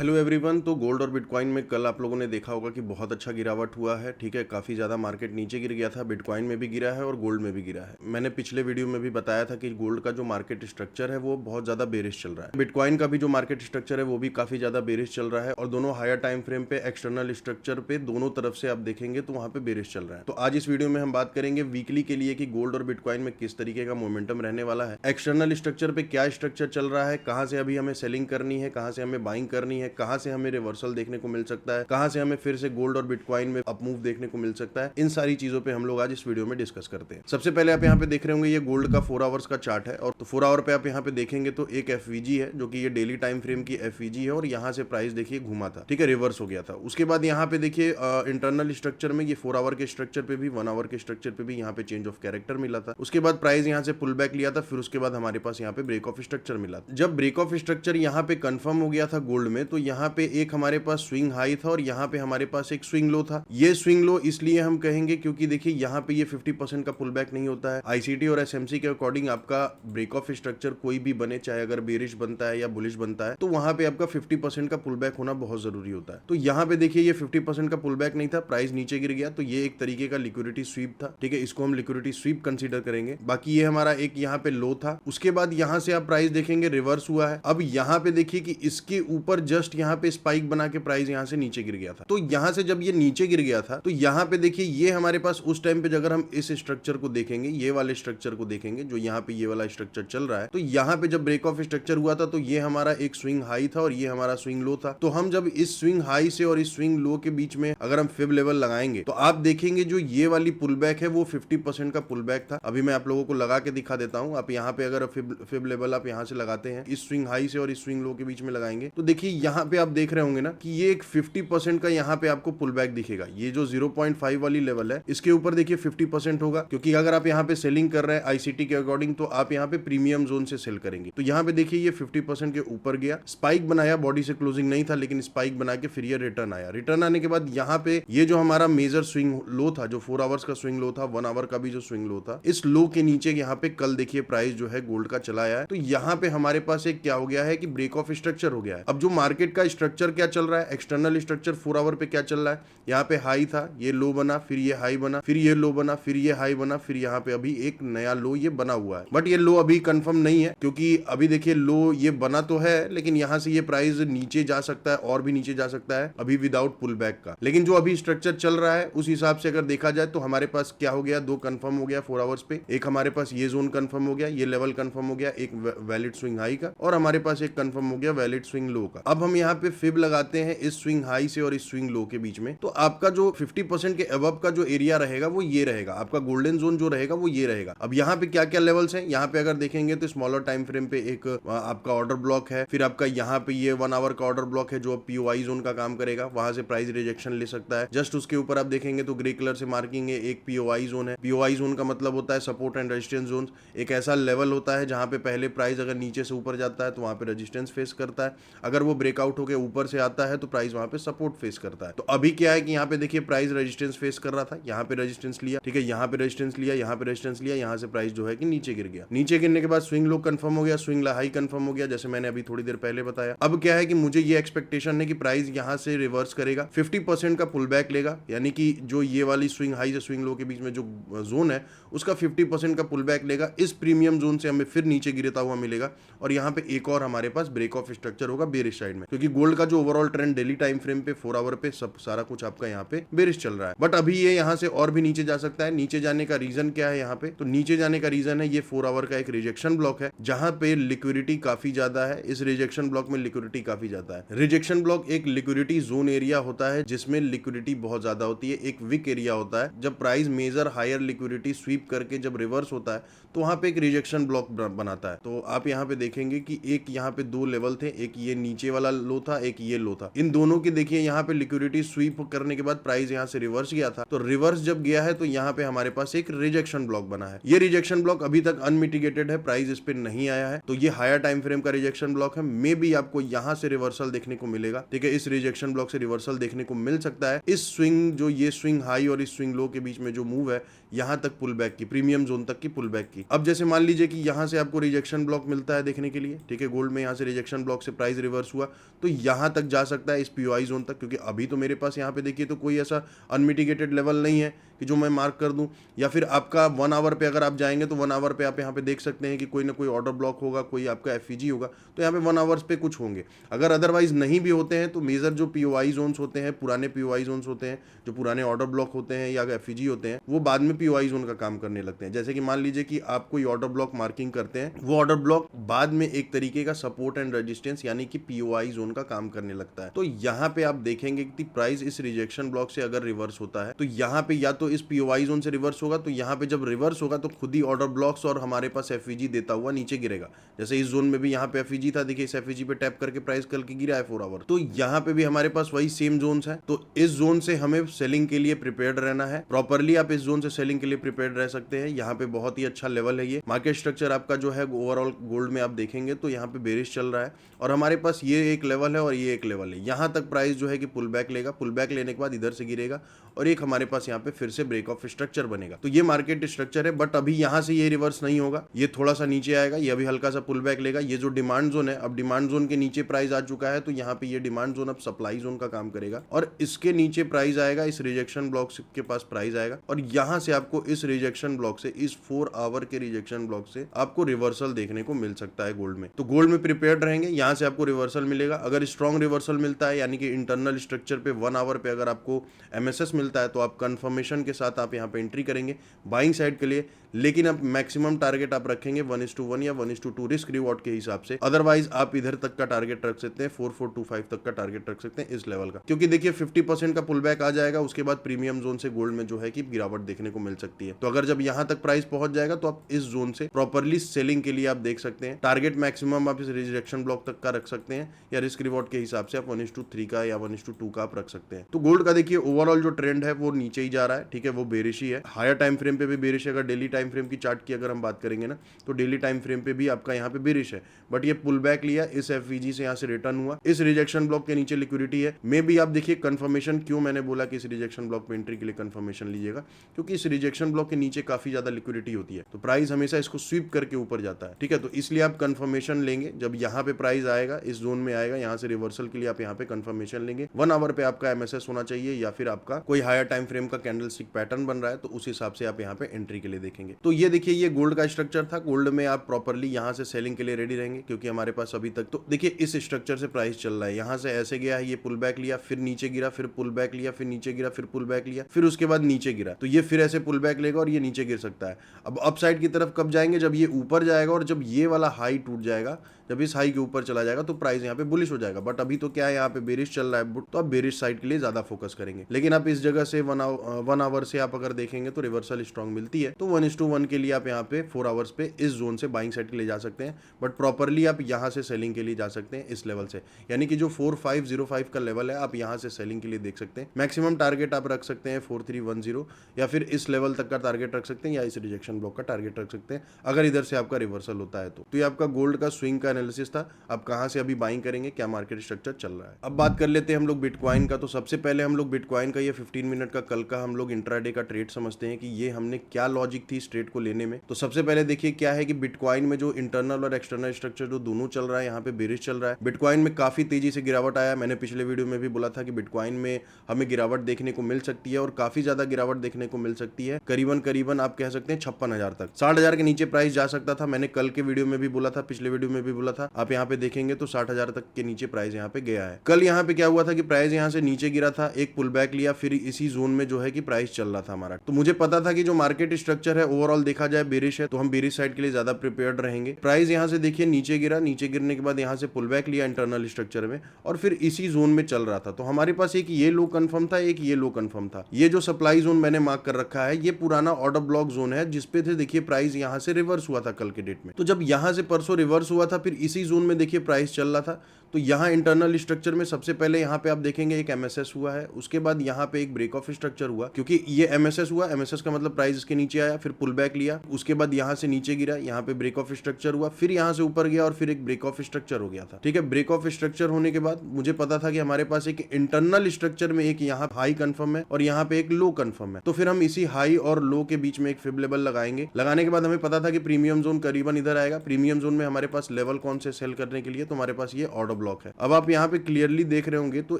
Hello everyone. तो gold और bitcoin में कल आप लोगों ने देखा होगा कि बहुत अच्छा गिरावट हुआ है। ठीक है, काफ़ी ज़्यादा मार्केट नीचे गिर गया था, बिटकॉइन में भी गिरा है और गोल्ड में भी गिरा है। मैंने पिछले वीडियो में भी बताया था कि गोल्ड का जो मार्केट स्ट्रक्चर है वो बहुत ज़्यादा बेरिश चल रहा है। बिटकॉइन का भी जो मार्केट स्ट्रक्चर है वो भी काफ़ी ज़्यादा बेरिश चल रहा है और दोनों हायर टाइम फ्रेम पे एक्सटर्नल स्ट्रक्चर पे दोनों तरफ से आप देखेंगे तो वहाँ पे बेरिश चल रहा है। तो आज इस वीडियो में हम बात करेंगे वीकली के लिए कि गोल्ड और बिटकॉइन में किस तरीके का मोमेंटम रहने वाला है, एक्सटर्नल स्ट्रक्चर पे क्या स्ट्रक्चर चल रहा है, कहाँ से अभी हमें सेलिंग करनी है, कहाँ से हमें बाइंग करनी है, कहाँ से हमें रिवर्सल देखने को मिल सकता है, कहां से हमें फिर से गोल्ड और बिटकॉइन में अपमूव देखने को मिल सकता है। इन सारी चीजों पे हम लोग आज इस वीडियो में डिस्कस करते हैं। सबसे पहले आप यहाँ पे देख रहे होंगे ये गोल्ड का 4 आवर्स का चार्ट है और तो 4 आवर पे आप यहाँ पे देखेंगे तो एक एफवीजी है जो कि ये डेली टाइम फ्रेम की एफवीजी है और यहाँ से प्राइस देखिए घूमा था, ठीक है, रिवर्स हो गया था। उसके बाद यहाँ पे देखिए इंटरनल स्ट्रक्चर में ये 4 आवर के स्ट्रक्चर पे भी 1 आवर के स्ट्रक्चर पे भी यहाँ पे चेंज ऑफ कैरेक्टर मिला था। उसके बाद प्राइस यहाँ से पुल बैक लिया था, फिर उसके बाद हमारे पास यहाँ पे ब्रेक ऑफ स्ट्रक्चर मिला। जब ब्रेक ऑफ स्ट्रक्चर यहाँ पे कंफर्म हो गया था गोल्ड में तो यहाँ पे एक हमारे पास स्विंग हाई था और यहाँ पे हमारे पास एक स्विंग लो था। ये स्विंग लो इसलिए हम कहेंगे क्योंकि देखिए यहाँ पे ये 50% का पुल बैक नहीं होता है। आईसीटी और एसएमसी के अकॉर्डिंग आपका ब्रेक ऑफ स्ट्रक्चर कोई भी बने, चाहे अगर बेरिश बनता है या बुलिश बनता है, तो वहां पे आपका 50% का पुल बैक होना बहुत जरूरी होता है। तो यहाँ पे देखिए ये 50% का पुल बैक नहीं था, प्राइस नीचे गिर गया, तो ये एक तरीके का लिक्विडिटी स्वीप था। ठीक है, इसको हम लिक्विडिटी स्वीप कंसीडर करेंगे। बाकी ये हमारा एक यहाँ पे लो था। उसके बाद यहाँ से आप प्राइस देखेंगे रिवर्स हुआ है। अब यहाँ पे देखिए कि इसके ऊपर जस्ट यहाँ पे स्पाइक बना के प्राइस यहाँ से नीचे गिर गया था। तो यहाँ से जब ये नीचे गिर गया था तो यहाँ पे देखिए ये हमारे पास उस टाइम पे अगर हम इस स्ट्रक्चर को देखेंगे, ये वाले स्ट्रक्चर को देखेंगे जो यहाँ पे ये वाला स्ट्रक्चर चल रहा है, तो यहाँ पे जब ब्रेक ऑफ स्ट्रक्चर हुआ था तो ये हमारा एक स्विंग हाई था और ये हमारा स्विंग लो था। तो हम जब इस स्विंग हाई से और इस स्विंग लो के बीच में अगर हम फिब लेवल लगाएंगे तो आप देखेंगे जो ये वाली पुल बैक है वो 50% का पुल बैक था। अभी मैं आप लोगों को लगा के दिखा देता हूँ। आप यहाँ पे अगर फिब लेवल आप यहाँ से लगाते हैं, इस स्विंग हाई से और इस स्विंग लो के बीच में लगाएंगे तो देखिए यहाँ पे आप देख रहे होंगे ना कि ये एक 50% का यहाँ पे आपको पुल बैक दिखेगा। ये जो 0.5 वाली लेवल है इसके ऊपर देखिए 50% होगा, क्योंकि अगर आप यहाँ पे सेलिंग कर रहे हैं आईसीटी के अकॉर्डिंग तो आप यहाँ पे प्रीमियम जोन से सेल करेंगे। तो यहाँ पे देखिए ये 50% के ऊपर गया, स्पाइक बनाया, बॉडी से क्लोजिंग नहीं था लेकिन स्पाइक बना के फिर ये रिटर्न आया। रिटर्न आने के बाद यहाँ पे ये जो हमारा मेजर स्विंग लो था, जो 4 आवर्स का स्विंग लो था, 1 आवर का भी जो स्विंग लो था, इस लो के नीचे यहाँ पे कल देखिए प्राइस जो है गोल्ड का चला आया है। तो यहाँ पे हमारे पास एक क्या हो गया है कि ब्रेक ऑफ स्ट्रक्चर हो गया है। अब जो मार्केट का स्ट्रक्चर क्या चल रहा है, एक्सटर्नल स्ट्रक्चर 4 आवर पे क्या चल रहा है, यहाँ पे हाई था, ये लो बना, फिर ये हाई बना, फिर ये लो बना, फिर ये हाई बना, फिर यहाँ पे अभी एक नया लो ये बना हुआ है। बट ये लो अभी कंफर्म नहीं है, क्योंकि अभी देखिए लो ये बना तो है लेकिन यहाँ से ये प्राइस नीचे जा सकता है और भी नीचे जा सकता है अभी विदाउट पुल बैक का। लेकिन जो अभी स्ट्रक्चर चल रहा है उस हिसाब से अगर देखा जाए तो हमारे पास क्या हो गया, दो कंफर्म हो गया 4 आवर्स पे। एक हमारे पास ये जोन कंफर्म हो गया, ये लेवल कंफर्म हो गया, एक वैलिड स्विंग हाई का, और हमारे पास एक कंफर्म हो गया वैलिड स्विंग लो का। अब हम यहाँ पे फिब लगाते हैं इस स्विंग हाई से और इस स्विंग लो के बीच में, तो आपका जो 50% के अबव का जो एरिया रहेगा वो ये रहेगा, आपका गोल्डन जोन जो रहेगा वो ये रहेगा। अब यहाँ पे क्या क्या लेवल्स हैं, यहाँ पे अगर देखेंगे तो स्मॉलर टाइम फ्रेम पे एक आपका ऑर्डर ब्लॉक है, फिर आपका यहाँ पे ये 1 आवर का ऑर्डर ब्लॉक है जो पीओआई जोन का काम करेगा, वहां से प्राइस रिजेक्शन ले सकता है। जस्ट उसके ऊपर आप देखेंगे तो ग्रे कलर से मार्किंग है, एक पीओआई जोन है। पीओआई जोन का मतलब होता है सपोर्ट एंड रेजिस्टेंस जोन। एक ऐसा लेवल होता है जहां पे पहले प्राइस अगर नीचे से ऊपर जाता है तो वहां पे रेजिस्टेंस फेस करता है, अगर वो ब्रेकआउट होकर ऊपर से आता है तो प्राइस वहां पे सपोर्ट फेस करता है। तो अभी क्या है कि यहाँ पे देखिए प्राइस रेजिस्टेंस फेस कर रहा था, यहाँ पे रेजिस्टेंस लिया, ठीक है, यहाँ पे रेजिस्टेंस लिया, यहाँ पे रेजिस्टेंस लिया, यहाँ से प्राइस जो है कि नीचे गिर गया। नीचे गिरने के बाद स्विंग लो कंफर्म हो गया, स्विंग हाई कंफर्म हो गया, जैसे मैंने अभी थोड़ी देर पहले बताया। अब क्या है कि मुझे ये एक्सपेक्टेशन है कि प्राइस यहाँ से रिवर्स करेगा, 50% का पुल बैक लेगा, यानी कि जो ये वाली स्विंग हाई से स्विंग लो के बीच में जो जोन है उसका 50% का पुल बैक लेगा, इस प्रीमियम जोन से हमें फिर नीचे गिरता हुआ मिलेगा और यहाँ पे एक और हमारे पास ब्रेक ऑफ स्ट्रक्चर होगा बेरिश साइड में, क्योंकि गोल्ड का जो overall trend daily time frame पे 4 आवर पे सब सारा कुछ आपका यहाँ पे बेरिश चल रहा है। बट अभी ये यहाँ से और भी नीचे जा सकता है। नीचे जाने का रीजन क्या है, यहाँ पे तो नीचे जाने का रीजन है ये 4 आवर का एक रिजेक्शन ब्लॉक है जहां पे लिक्विडिटी काफी ज्यादा है। इस रिजेक्शन ब्लॉक में लिक्विडिटी काफी ज्यादा है। रिजेक्शन ब्लॉक एक लिक्विडिटी जोन एरिया होता है जिसमें लिक्विडिटी बहुत ज्यादा होती है। एक विक एरिया होता है, जब price major higher liquidity sweep करके जब रिवर्स होता है तो वहां पे एक रिजेक्शन ब्लॉक बनाता है। तो आप यहाँ पे देखेंगे कि एक यहाँ पे दो लेवल थे, एक ये नीचे वाला लो था, एक ये लो था। इन दोनों के देखिए यहाँ पे लिक्विडिटी स्वीप करने के बाद प्राइस यहाँ से रिवर्स गया था, तो रिवर्स जब गया है तो यहाँ पे हमारे पास एक रिजेक्शन ब्लॉक बना है। ये रिजेक्शन ब्लॉक अभी तक अनमिटिगेटेड है, प्राइस इस पे नहीं आया है, तो ये हायर टाइम फ्रेम का रिजेक्शन ब्लॉक है। मे बी आपको यहाँ से रिवर्सल देखने को मिलेगा, ठीक है, इस रिजेक्शन ब्लॉक से रिवर्सल देखने को मिल सकता है। इस स्विंग जो ये स्विंग हाई और इस स्विंग लो के बीच में जो मूव है यहाँ तक पुल बैक की, प्रीमियम जोन तक की पुल बैक की। अब जैसे मान लीजिए कि यहाँ से आपको रिजेक्शन ब्लॉक मिलता है देखने के लिए, ठीक है, गोल्ड में यहाँ से रिजेक्शन ब्लॉक से प्राइस रिवर्स हुआ तो यहाँ तक जा सकता है इस पीओआई जोन तक, क्योंकि अभी तो मेरे पास यहाँ पे देखिए तो कोई ऐसा अनमिटिगेटेड लेवल नहीं है कि जो मैं मार्क कर दूं। या फिर आपका 1 आवर पे अगर आप जाएंगे तो 1 आवर पे आप यहाँ पे देख सकते हैं कि कोई ना कोई ऑर्डर ब्लॉक होगा, कोई आपका एफईजी होगा, तो यहाँ पे 1 आवर्स पे कुछ होंगे। अगर अदरवाइज नहीं भी होते हैं तो मेजर जो पीओआई जोन्स होते हैं, पुराने पीओआई जोन्स होते हैं, जो पुराने ऑर्डर ब्लॉक होते हैं या एफईजी होते हैं, वो बाद में पीओआई जोन का काम करने लगते हैं। जैसे कि मान लीजिए कि आप कोई ऑर्डर ब्लॉक मार्किंग करते हैं, वो ऑर्डर ब्लॉक बाद में एक तरीके का सपोर्ट एंड रेजिस्टेंस यानी कि पीओआई जोन का काम करने लगता है। तो यहाँ पे आप देखेंगे कि प्राइस इस रिजेक्शन ब्लॉक से अगर रिवर्स होता है तो यहाँ पे या तो इस पीओआई जोन से रिवर्स होगा, तो यहाँ पे जब रिवर्स होगा तो खुद ही ऑर्डर ब्लॉक्स और हमारे पास एफईजी देता हुआ नीचे गिरेगा। जैसे इस जोन में भी यहाँ पे एफईजी था, देखिए इस एफईजी पे टैप करके प्राइस कल की गिरा है 4 आवर, तो यहाँ पे भी हमारे पास वही सेम जोन्स है। तो इस जोन से हमें सेलिंग के लिए प्रिपेयर्ड रहना है, प्रॉपरली आप इस जोन से सेलिंग के लिए प्रिपेयर्ड रह सकते हैं। यहाँ पे बहुत ही अच्छा लेवल है ये मार्केट स्ट्रक्चर आपका जो है ओवरऑल गोल्ड में आप देखेंगे तो यहाँ पे बेरिश चल रहा है और हमारे पास ये एक लेवल है और ये एक लेवल है। यहाँ तक प्राइस जो है कि पुल बैक लेगा, पुल बैक लेने के बाद इधर से गिरेगा और एक हमारे पास यहाँ पे फिर से ब्रेक ऑफ स्ट्रक्चर बनेगा। तो ये मार्केट स्ट्रक्चर है, बट अभी यहाँ से ये रिवर्स नहीं होगा, ये थोड़ा सा नीचे आएगा, ये अभी हल्का सा पुल बैक लेगा। ये जो डिमांड जोन है, अब डिमांड जोन के नीचे प्राइस आ चुका है तो यहाँ पे ये डिमांड जोन अब सप्लाई जोन का काम करेगा और इसके नीचे प्राइस आएगा, इस रिजेक्शन ब्लॉक के पास प्राइस आएगा और यहाँ से आपको इस रिजेक्शन ब्लॉक से, इस 4 आवर के रिजेक्शन ब्लॉक से आपको रिवर्सल देखने को मिल सकता है गोल्ड में। तो गोल्ड में प्रिपेयर्ड रहेंगे, यहाँ से आपको रिवर्सल मिलेगा। अगर स्ट्रॉन्ग रिवर्सल मिलता है यानी कि इंटरनल स्ट्रक्चर पे 1 आवर पे अगर आपको एमएसएस मिलता है तो आप कंफर्मेशन के साथ आप यहाँ पे एंट्री करेंगे बाइंग साइड के लिए, लेकिन अब मैक्सिमम टारगेट आप रखेंगे 1:1 या 1:2 रिस्क रिवॉर्ड के हिसाब से। अदरवाइज आप इधर तक का टारगेट रख सकते हैं, 4425 तक का टारगेट रख सकते हैं इस लेवल का, क्योंकि देखिए 50% का पुल बैक आ जाएगा, उसके बाद प्रीमियम जोन से गोल्ड में जो है कि गिरावट देखने को मिल सकती है। तो अगर जब यहाँ तक प्राइस पहुंच जाएगा तो आप इस जोन से प्रॉपरली सेलिंग के लिए आप देख सकते हैं। टारगेट मैक्सिमम आप इस रिजेक्शन ब्लॉक तक का रख सकते हैं या रिस्क रिवॉर्ड के हिसाब से आप 1:3 का या 1:2 का आप रख सकते हैं। तो गोल्ड का देखिए ओवरऑल जो ट्रेंड है वो नीचे ही जा रहा है, ठीक है, वो बेरिश ही है। हायर टाइम फ्रेम पे भी बेरिश है। अगर डेली टाइम फ्रेम की चार्ट की अगर हम बात करेंगे ना तो डेली टाइम फ्रेम पे भी आपका यहाँ पे बेरिश है, बट ये पुल बैक लिया, इस एफवीजी से यहाँ से रिटर्न हुआ, इस रिजेक्शन ब्लॉक के नीचे लिक्विडिटी है। मे भी आप देखिए कंफर्मेशन, क्यों मैंने बोला कि इस रिजेक्शन ब्लॉक पे एंट्री के लिए कंफर्मेशन लीजिएगा, क्योंकि इस रिजेक्शन ब्लॉक के नीचे काफी ज्यादा लिक्विडिटी होती है तो प्राइस हमेशा इसको स्वीप करके ऊपर जाता है, ठीक है। तो इसलिए आप कंफर्मेशन लेंगे, जब यहाँ पे प्राइस आएगा, इस जोन में आएगा, यहाँ से रिवर्सल के लिए आप यहाँ पे कंफर्मेशन लेंगे। 1 आवर पे आपका एमएसएस होना चाहिए या फिर आपका कोई हायर टाइम फ्रेम का कैंडलस्टिक पैटर्न बन रहा है तो उस हिसाब से आप यहाँ पे एंट्री के लिए देखेंगे। तो ये देखिए ये गोल्ड का स्ट्रक्चर था। गोल्ड में आप प्रॉपरली यहाँ से सेलिंग के लिए रेडी रहेंगे, क्योंकि हमारे पास अभी तक तो देखिए इस स्ट्रक्चर से प्राइस चल रहा है, यहाँ से ऐसे गया है, ये पुल बैक लिया, फिर नीचे गिरा, फिर पुल बैक लिया, फिर नीचे गिरा, फिर पुल बैक लिया, फिर उसके बाद नीचे गिरा, तो ये फिर ऐसे पुल बैक लेगा और ये नीचे गिर सकता है। अब अपसाइड की तरफ कब जाएंगे, जब ये ऊपर जाएगा और जब ये वाला हाई टूट जाएगा, जब इस हाई के ऊपर चला जाएगा तो प्राइस यहाँ पे बुलिश हो जाएगा। बट अभी तो क्या है, यहाँ पे बेरिश चल रहा है, तो आप बेरिश साइड के लिए ज्यादा फोकस करेंगे। लेकिन आप इस जगह से 1 आवर से आप अगर देखेंगे तो रिवर्सल स्ट्रॉन्ग मिलती है, तो 1:1 के लिए आप यहाँ पे 4 आवर्स पे इस जोन से बाइंग साइड के लिए जा सकते हैं, बट प्रॉपरली आप यहाँ से सेलिंग के लिए जा सकते हैं इस लेवल से, यानी कि जो 4505 का लेवल है आप यहाँ से सेलिंग के लिए देख सकते हैं। मैक्सिमम टारगेट आप रख सकते हैं 4310 या फिर इस लेवल तक का टारगेट रख सकते हैं या इस रिजेक्शन ब्लॉक का टारगेट रख सकते हैं अगर इधर से आपका रिवर्सल होता है तो ये आपका गोल्ड का स्विंग का एनालिसिस था। आप कहां से अभी बाइंग करेंगे, क्या मार्केट स्ट्रक्चर चल रहा है। अब बात कर लेते हैं हम लोग बिटकॉइन का। तो सबसे पहले हम लोग बिटकॉइन का ये 15 मिनट का कल का हम लोग इंट्राडे का ट्रेड समझते हैं कि ये हमने क्या लॉजिक थी इस ट्रेड को लेने में। तो सबसे पहले देखिए क्या है कि बिटकॉइन में जो इंटरनल और एक्सटर्नल स्ट्रक्चर जो दोनों चल रहा है, यहाँ पे बेरिश चल रहा है। बिटकॉइन में काफी तेजी से गिरावट आया। मैंने पिछले वीडियो में भी बोला था कि बिटकॉइन में हमें गिरावट देखने को मिल सकती है और काफी ज्यादा गिरावट देखने को मिल सकती है, करीबन आप कह सकते हैं 56,000 तक, 60,000 के नीचे प्राइस जा सकता था। मैंने कल के वीडियो में भी बोला था, पिछले वीडियो में भी बोला था, आप यहाँ पे देखेंगे तो 60,000 तक के नीचे प्राइस यहाँ पे गया है। कल यहाँ पे क्या हुआ था कि प्राइस यहाँ से नीचे गिरा था, एक पुल बैक लिया, फिर इसी जोन में जो है कि प्राइस चल रहा था हमारा। तो मुझे पता था कि जो मार्केट स्ट्रक्चर है ओवरऑल देखा जाए बेरिश है, तो हम बेरिश साइड के लिए ज्यादा प्रिपेयर्ड रहेंगे। प्राइस यहाँ से देखिए नीचे गिरा, नीचे गिरने के बाद यहाँ से पुल बैक लिया इंटरनल स्ट्रक्चर में और फिर इसी जोन में चल रहा था। तो हमारे पास एक ये लो कंफर्म था, एक ये लो कंफर्म था। ये जो सप्लाई जोन मैंने मार्क कर रखा है ये पुराना ऑर्डर ब्लॉक जोन है जिसपे थे देखिए प्राइस यहाँ से रिवर्स हुआ था कल के डेट में। तो जब यहाँ से परसों रिवर्स हुआ था फिर इसी जोन में देखिए प्राइस चल रहा था। तो यहाँ इंटरनल स्ट्रक्चर में सबसे पहले यहाँ पे आप देखेंगे एक एमएसएस हुआ है, उसके बाद यहाँ पे एक ब्रेक ऑफ स्ट्रक्चर हुआ, क्योंकि ये एमएसएस हुआ, एमएसएस का मतलब प्राइस इसके नीचे आया, फिर पुल बैक लिया, उसके बाद यहाँ से नीचे गिरा, यहाँ पे ब्रेक ऑफ स्ट्रक्चर हुआ, फिर यहाँ से ऊपर गया और फिर एक ब्रेक ऑफ स्ट्रक्चर हो गया था। ठीक है, ब्रेक ऑफ स्ट्रक्चर होने के बाद मुझे पता था कि हमारे पास एक इंटरनल स्ट्रक्चर में एक यहाँ हाई कंफर्म है और यहाँ पे एक लो कंफर्म है, तो फिर हम इसी हाई और लो के बीच में एक फिब लेवल लगाएंगे। लगाने के बाद हमें पता था कि प्रीमियम जोन करीबन इधर आएगा। प्रीमियम जोन में हमारे पास लेवल कौन से सेल करने के लिए, तो हमारे पास ये ऑर्डर ब्लॉक है। अब आप यहाँ पे क्लियरली देख रहे होंगे तो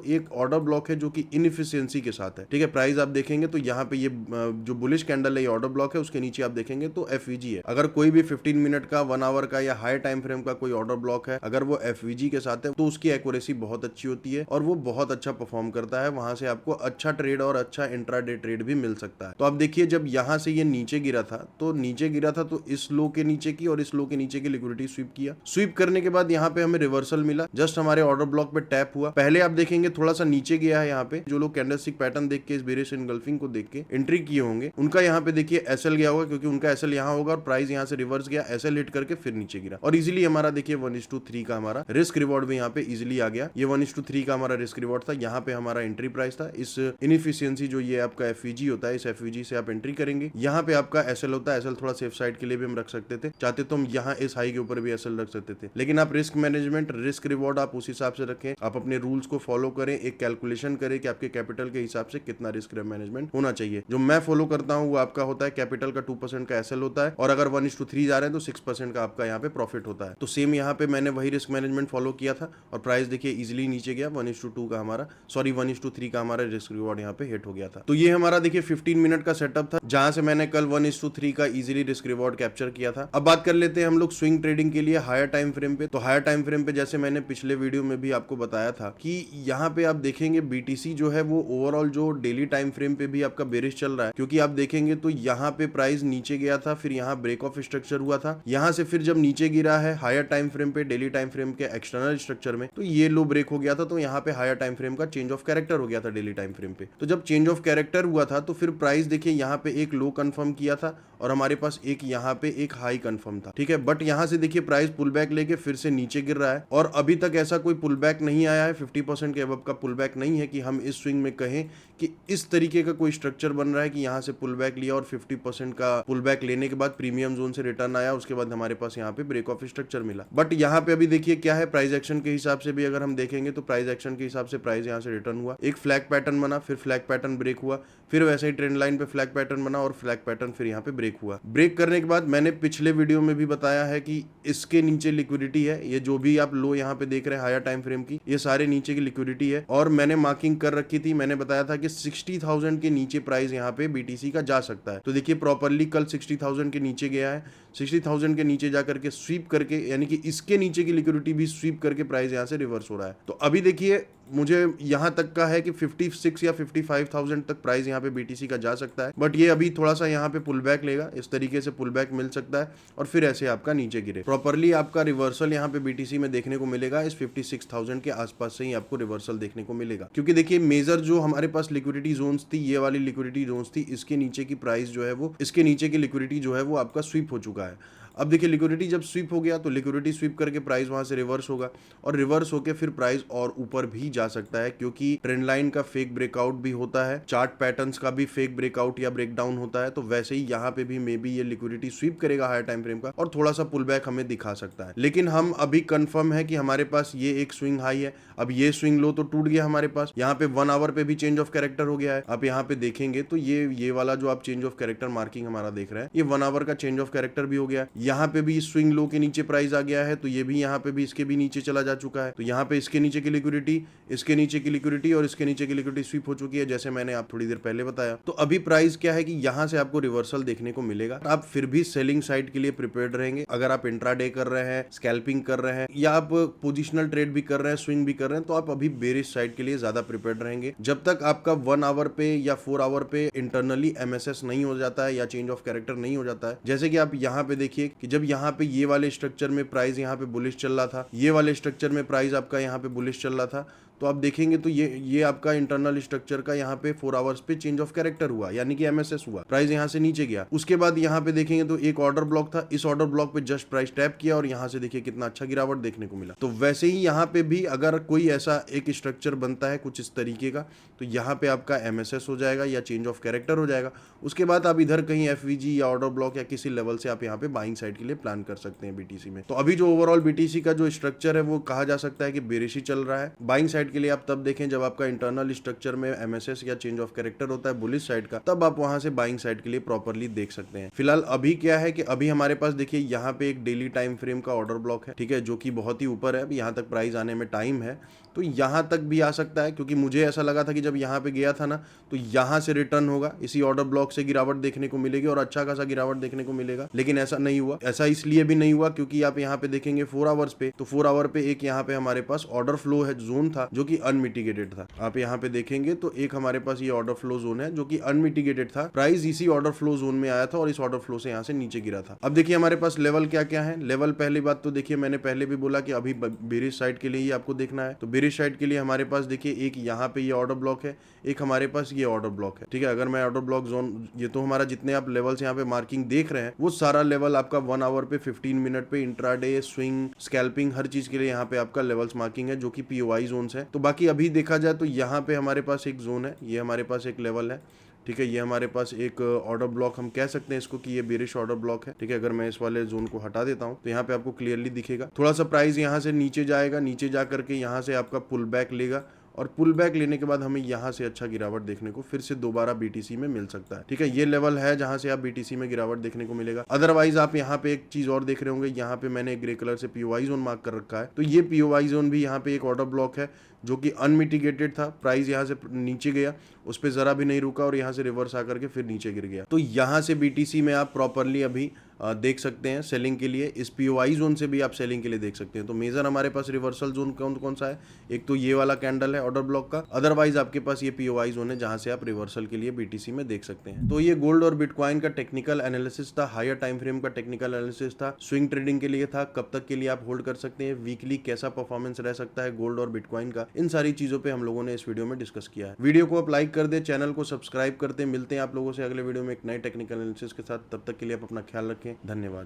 एक ऑर्डर ब्लॉक है जो कि इनएफिशिएंसी के साथ है। ठीक है, प्राइस आप देखेंगे तो यहाँ पे ये जो बुलिश कैंडल है ये ऑर्डर ब्लॉक है, उसके नीचे आप देखेंगे तो एफवीजी है। अगर कोई भी 15 मिनट का, 1 आवर का या हाई टाइम फ्रेम का कोई ऑर्डर ब्लॉक है, अगर वो एफवीजी के साथ है तो उसकी एक्यूरेसी बहुत अच्छी होती है और वो बहुत अच्छा परफॉर्म करता है। वहां से आपको अच्छा ट्रेड और अच्छा इंट्राडे ट्रेड भी मिल सकता है। तो आप देखिए, जब यहाँ से ये नीचे गिरा था तो इस लो के नीचे की और इस लो के नीचे की लिक्विडिटी स्वीप किया। स्वीप करने के बाद यहाँ पे हमें रिवर्सल मिला, जस्ट हमारे ऑर्डर ब्लॉक पे टैप हुआ। पहले आप देखेंगे थोड़ा सा नीचे गया है। यहाँ पे जो लोग कैंडलस्टिक पैटर्न देख के, इस बेरिश एनगल्फिंग को देख के एंट्री किए होंगे, उनका यहाँ पे देखिए एसएल गया होगा, क्योंकि उनका एसएल यहाँ होगा और प्राइस यहाँ से रिवर्स गया, एसएल हिट करके फिर नीचे गिरा और इजीली हमारा देखिए 1:3 का हमारा रिस्क रिवॉर्ड भी यहाँ पे इजीली आ गया। ये 1:3 का हमारा रिस्क रिवॉर्ड था। यहाँ पे हमारा एंट्री प्राइस था। इस इनएफिशिएंसी जो ये आपका एफवीजी होता है, इस एफवीजी से आप एंट्री करेंगे। यहाँ पे आपका एसएल होता है। एसएल थोड़ा सेफ साइड के लिए भी हम रख सकते थे, चाहते तो हम यहाँ इस हाई के ऊपर भी एसएल रख सकते थे, लेकिन आप रिस्क मैनेजमेंट, रिस्क रिवॉर्ड आप उस हिसाब से रखें। आप अपने रूल्स को फॉलो करें, एक कैलकुलेशन करें कि आपके कैपिटल के हिसाब से कितना रिस्क मैनेजमेंट होना चाहिए। जो मैं फॉलो करता हूँ वो आपका होता है कैपिटल का 2% का एसएल होता है और अगर 1:3 जा रहे हैं तो 6% का आपका यहाँ पे प्रॉफिट होता है। तो सेम यहाँ पे मैंने वही रिस्क मैनेजमेंट फॉलो किया था और प्राइस देखिए इजीली नीचे गया। 1:2 का हमारा 1:3 का हमारा रिस्क रिवॉर्ड यहाँ पे हिट हो गया था। तो ये हमारा देखिए 15 मिनट का सेटअप था, जहां से मैंने कल 1:3 का इजीली रिस्क रिवॉर्ड कैप्चर किया था। अब बात कर लेते हैं हम लोग स्विंग ट्रेडिंग के लिए हायर टाइम फ्रेम पे। तो हायर टाइम फ्रेम पे जैसे मैंने पिछले वीडियो में भी आपको बताया था कि यहाँ पे आप देखेंगे बीटीसी जो है वो ओवरऑल जो डेली टाइम फ्रेम पे भी आपका बेरिश चल रहा है, क्योंकि आप देखेंगे तो यहाँ पे प्राइस नीचे गया था, फिर यहाँ ब्रेक ऑफ स्ट्रक्चर हुआ था, यहाँ से फिर जब नीचे गिरा है हायर टाइम फ्रेम पे, डेली टाइम फ्रेम के एक्सटर्नल स्ट्रक्चर में, तो ये लो ब्रेक हो गया था। तो यहाँ पे हायर टाइम फ्रेम का चेंज ऑफ कैरेक्टर हो गया था डेली टाइम फ्रेम पे। तो जब चेंज ऑफ कैरेक्टर हुआ था तो फिर प्राइस देखिए यहाँ पे एक लो कंफर्म किया था और हमारे पास एक यहाँ पे एक हाई कंफर्म था। ठीक है, बट यहाँ से देखिए प्राइस पुल बैक लेके फिर से नीचे गिर रहा है और अभी तक ऐसा कोई पुल बैक नहीं आया है, 50% के अबव का पुल बैक नहीं है कि हम इस स्विंग में कहें कि इस तरीके का कोई स्ट्रक्चर बन रहा है कि यहाँ से पुल बैक लिया और 50% का पुल बैक लेने के बाद प्रीमियम जोन से रिटर्न आया, उसके बाद हमारे पास यहाँ पे ब्रेक ऑफ स्ट्रक्चर मिला। बट यहाँ पे अभी देखिए क्या है, प्राइस एक्शन के हिसाब से भी अगर हम देखेंगे तो प्राइस एक्शन के हिसाब से प्राइस यहाँ से रिटर्न हुआ, एक फ्लैग पैटर्न बना, फिर फ्लैग पैटर्न ब्रेक हुआ, फिर वैसे ही ट्रेंड लाइन पे फ्लैग पैटर्न बना और फ्लैग पैटर्न फिर यहाँ पे ब्रेक हुआ। ब्रेक करने के बाद मैंने पिछले वीडियो में भी बताया है कि इसके नीचे लिक्विडिटी है, ये जो भी आप लो यहाँ पे देख रहे हैं हायर टाइम फ्रेम की, ये सारे नीचे की लिक्विडिटी है और मैंने मार्किंग कर रखी थी। मैंने बताया था कि 60,000 के नीचे प्राइस यहाँ पे बीटीसी का जा सकता है। तो देखिए प्रॉपरली कल 60,000 के नीचे गया है, 60,000 के नीचे जा करके स्वीप करके, यानी कि इसके नीचे की लिक्विडिटी भी स्वीप करके प्राइस यहाँ से रिवर्स हो रहा है। तो अभी देखिए मुझे यहाँ तक का है कि 56 या 55,000 तक प्राइस यहाँ पे बीटीसी का जा सकता है, बट ये अभी थोड़ा सा यहाँ पे पुल बैक लेगा, इस तरीके से पुल बैक मिल सकता है और फिर ऐसे आपका नीचे गिरे। प्रॉपरली आपका रिवर्सल यहाँ पे बीटीसी में देखने को मिलेगा, इस 56,000 के आसपास से ही आपको रिवर्सल देखने को मिलेगा, क्योंकि देखिए मेजर जो हमारे पास लिक्विडिटी जोन्स थी, ये वाली लिक्विडिटी जोन्स थी, इसके नीचे की प्राइस जो है वो, इसके नीचे की लिक्विडिटी जो है वो आपका स्वीप हो चुका है। अब देखिए लिक्विडिटी जब स्वीप हो गया तो लिक्विडिटी स्वीप करके प्राइस वहां से रिवर्स होगा और रिवर्स होके फिर प्राइस और ऊपर भी जा सकता है, क्योंकि ट्रेंड लाइन का फेक ब्रेकआउट भी होता है, चार्ट पैटर्न्स का भी फेक ब्रेकआउट या ब्रेकडाउन होता है। तो वैसे ही यहाँ पे भी मे बी ये लिक्विडिटी स्वीप करेगा हायर टाइम फ्रेम का और थोड़ा सा पुल बैक हमें दिखा सकता है। लेकिन हम अभी कंफर्म है कि हमारे पास ये एक स्विंग हाई है, अब ये स्विंग लो तो टूट गया हमारे पास। यहाँ पे 1 आवर पे भी चेंज ऑफ कैरेक्टर हो गया है। आप यहाँ पे देखेंगे तो ये वाला जो आप चेंज ऑफ कैरेक्टर मार्किंग हमारा देख रहे हैं, ये 1 आवर का चेंज ऑफ कैरेक्टर भी हो गया है। यहाँ पे भी स्विंग लो के नीचे प्राइस आ गया है, तो ये भी यहाँ पे भी इसके भी नीचे चला जा चुका है। तो यहाँ पे इसके नीचे की लिक्विडिटी, इसके नीचे की लिक्विडिटी और इसके नीचे की लिक्विडिटी स्वीप हो चुकी है, जैसे मैंने आप थोड़ी देर पहले बताया। तो अभी प्राइस क्या है कि यहाँ से आपको रिवर्सल देखने को मिलेगा। आप फिर भी सेलिंग साइड के लिए प्रिपेयर्ड रहेंगे। अगर आप इंट्राडे कर रहे हैं, स्कैल्पिंग कर रहे हैं या आप पोजिशनल ट्रेड भी कर रहे हैं, स्विंग भी कर रहे हैं, तो आप अभी बेरिश साइड के लिए ज्यादा प्रिपेयर्ड रहेंगे। जब तक आपका 1 आवर पे या 4 आवर पे इंटरनली एमएसएस नहीं हो जाता है या चेंज ऑफ कैरेक्टर नहीं हो जाता है, जैसे कि आप यहाँ पे देखिए कि जब यहाँ पे ये वाले स्ट्रक्चर में प्राइस यहाँ पे बुलिश चल रहा था, ये वाले स्ट्रक्चर में प्राइस आपका यहाँ पे बुलिश चल रहा था, तो आप देखेंगे तो ये आपका इंटरनल स्ट्रक्चर का यहाँ पे 4 आवर्स पे चेंज ऑफ कैरेक्टर हुआ, यानी कि एमएसएस हुआ, प्राइस यहाँ से नीचे गया। उसके बाद यहाँ पे देखेंगे तो एक ऑर्डर ब्लॉक था, इस ऑर्डर ब्लॉक पे जस्ट प्राइस टैप किया और यहाँ से देखिए कितना अच्छा गिरावट देखने को मिला। तो वैसे ही यहाँ पे भी अगर कोई ऐसा एक स्ट्रक्चर बनता है कुछ इस तरीके का, तो यहाँ पे आपका एमएसएस हो जाएगा या चेंज ऑफ कैरेक्टर हो जाएगा। उसके बाद आप इधर कहीं एफवीजी या ऑर्डर ब्लॉक या किसी लेवल से आप यहाँ पे बाइंग साइड के लिए प्लान कर सकते हैं बीटीसी में। तो अभी जो ओवरऑल बीटीसी का जो स्ट्रक्चर है वो कहा जा सकता है कि बेरिश ही चल रहा है। बाइंग साइड के लिए आप तब देखें जब आपका इंटरनल स्ट्रक्चर में एमएसएस या चेंज ऑफ कैरेक्टर होता है बुलिश साइड का, तब आप वहां से बाइंग साइड के लिए प्रॉपर्ली देख सकते हैं। फिलहाल अभी क्या है कि अभी हमारे पास देखिए यहाँ पे एक डेली टाइम फ्रेम का ऑर्डर ब्लॉक है, ठीक है, जो कि बहुत ही ऊपर है। अभी यहाँ तक प्राइस आने में टाइम है, तो यहाँ तक भी आ सकता है, क्योंकि मुझे ऐसा लगा था कि जब यहाँ पे गया था ना तो यहाँ से रिटर्न होगा, इसी ऑर्डर ब्लॉक से गिरावट देखने को मिलेगी और अच्छा खासा गिरावट देखने को मिलेगा, लेकिन ऐसा नहीं हुआ। ऐसा इसलिए भी नहीं हुआ क्योंकि आप यहाँ पे देखेंगे 4 आवर्स पे, तो 4 आवर पे एक यहाँ पे हमारे पास ऑर्डर फ्लो है जोन था जो कि अनमिटिगेटेड था। आप यहाँ पे देखेंगे तो एक हमारे पास ये ऑर्डर फ्लो जोन है जो कि अनमिटिगेटेड था, प्राइस इसी ऑर्डर फ्लो जोन में आया था और इस ऑर्डर फ्लो से यहाँ से नीचे गिरा था। अब देखिए हमारे पास लेवल क्या क्या है। लेवल पहली बात तो देखिए मैंने पहले भी बोला कि अभी बेरिश साइड के लिए ही आपको देखना है, तो बेरिश साइड के लिए हमारे पास देखिए एक यहाँ पे ये ऑर्डर ब्लॉक है, एक हमारे पास ये ऑर्डर ब्लॉक है, ठीक है। अगर मैं ऑर्डर ब्लॉक जोन, ये तो हमारा जितने आप लेवल्स यहाँ पे मार्किंग देख रहे हैं वो सारा लेवल आपका 1 आवर पे 15 मिनट पे इंट्राडे स्विंग स्कैल्पिंग हर चीज के लिए यहाँ पे आपका लेवल्स मार्किंग है जो कि पीओआई जोन्स है। तो बाकी अभी देखा जाए तो यहाँ पे हमारे पास एक जोन है, ये हमारे पास एक लेवल है, ठीक है। ये हमारे पास एक ऑर्डर ब्लॉक हम कह सकते हैं इसको कि ये बेरिश ऑर्डर ब्लॉक है, ठीक है। अगर मैं इस वाले जोन को हटा देता हूँ तो यहाँ पे आपको क्लियरली दिखेगा थोड़ा सा प्राइस यहाँ से नीचे जाएगा, नीचे जा करके यहाँ से आपका पुल बैक लेगा और पुल बैक लेने के बाद हमें यहाँ से अच्छा गिरावट देखने को फिर से दोबारा बीटीसी में मिल सकता है, ठीक है। ये लेवल है जहाँ से आप बीटीसी में गिरावट देखने को मिलेगा। अदरवाइज आप यहाँ पे एक चीज और देख रहे होंगे, यहाँ पे मैंने ग्रे कलर से पीओआई जोन मार्क कर रखा है, तो ये पीओआई जोन भी यहाँ पे एक ऑर्डर ब्लॉक है जो कि अनमिटिगेटेड था। प्राइस यहाँ से नीचे गया, उस पर जरा भी नहीं रुका और यहाँ से रिवर्स आकर के फिर नीचे गिर गया। तो यहाँ से बीटीसी में आप प्रॉपरली अभी देख सकते हैं सेलिंग के लिए। इस पीओआई जोन से भी आप सेलिंग के लिए देख सकते हैं। तो मेजर हमारे पास रिवर्सल जोन कौन कौन सा है, एक तो ये वाला कैंडल है ऑर्डर ब्लॉक का, अदरवाइज आपके पास ये पीओआई जोन है जहां से आप रिवर्सल के लिए बीटीसी में देख सकते हैं। तो ये गोल्ड और बिटकॉइन का टेक्निकल एनालिसिस था, हायर टाइम फ्रेम का टेक्निकल एनालिसिस था, स्विंग ट्रेडिंग के लिए था, कब तक के लिए आप होल्ड कर सकते हैं, वीकली कैसा परफॉर्मेंस रह सकता है गोल्ड और बिटकॉइन का, इन सारी चीजों पे हम लोगों ने इस वीडियो में डिस्कस किया है। वीडियो को आप लाइक कर दे, चैनल को सब्सक्राइब करते, मिलते हैं आप लोगों से अगले वीडियो में एक नए टेक्निकल एनालिसिस के साथ। तब तक के लिए आप अपना ख्याल रखें, धन्यवाद।